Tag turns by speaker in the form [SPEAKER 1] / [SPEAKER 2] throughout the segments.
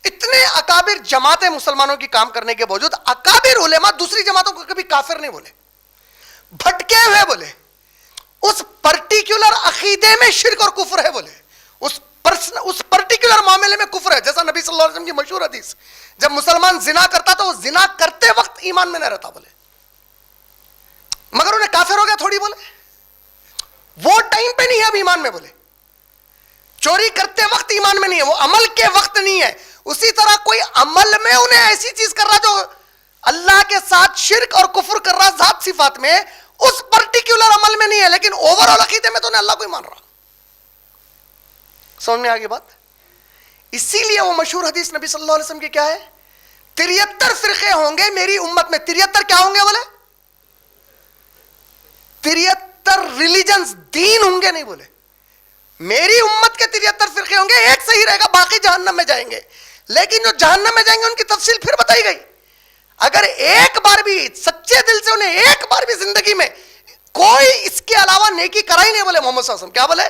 [SPEAKER 1] اتنے اکابر جماعتیں مسلمانوں کی کام کرنے کے باوجود اکابر علماء دوسری جماعتوں کو کبھی کافر نہیں بولے، بھٹکے ہوئے بولے، اس پرٹیکولر عقیدے میں شرک اور کفر ہے بولے، اس پرٹیکولر معاملے میں کفر ہے. جیسا نبی صلی اللہ علیہ وسلم کی مشہور حدیث، جب مسلمان زنا کرتا تو وہ زنا کرتے وقت ایمان میں نہ رہتا بولے، مگر انہیں کافر ہو گیا تھوڑی بولے، وہ ٹائم پہ نہیں ہے اب ایمان میں بولے، چوری کرتے وقت ایمان میں نہیں ہے، وہ عمل کے وقت نہیں ہے. اسی طرح کوئی عمل میں انہیں ایسی چیز کر رہا جو اللہ کے ساتھ شرک اور کفر کر رہا ذات صفات میں، اس پرٹیکولر عمل میں نہیں ہے، لیکن اوور آل عقیدے میں تو انہیں اللہ کو ہی مان رہا. سمجھ میں آگے بات؟ اسی لیے وہ مشہور حدیث نبی صلی اللہ علیہ وسلم کی کیا ہے؟ 73 فرقے ہوں گے میری امت میں. 73 کیا ہوں گے بولے؟ 73 ریلیجنز، دین ہوں گے نہیں بولے. میری امت کے 73 فرقے ہوں گے، ایک صحیح رہے گا، باقی جہنم میں جائیں گے. لیکن جو جہنم میں جائیں گے ان کی تفصیل پھر بتائی گئی. اگر ایک بار بھی سچے دل سے انہیں ایک بار بھی زندگی میں کوئی اس کے علاوہ نیکی کرا ہی نہیں بولے محمد صلی اللہ علیہ وسلم، کیا بولے؟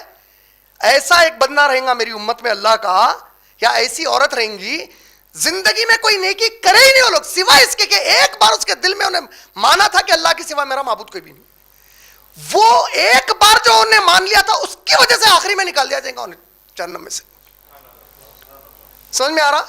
[SPEAKER 1] ایسا ایک بندہ رہے گا میری امت میں اللہ کا، یا ایسی عورت رہیں گی زندگی میں کوئی نیکی کرے ہی نہیں وہ لوگ، سوائے اس کے کہ ایک بار اس کے دل میں انہیں مانا تھا کہ اللہ کے سوا میرا معبود کوئی بھی نہیں. وہ ایک بار جو انہیں مان لیا تھا اس کی وجہ سے آخری میں نکال دیا جائے گا انہیں جہنم میں سے. سمجھ میں آ رہا؟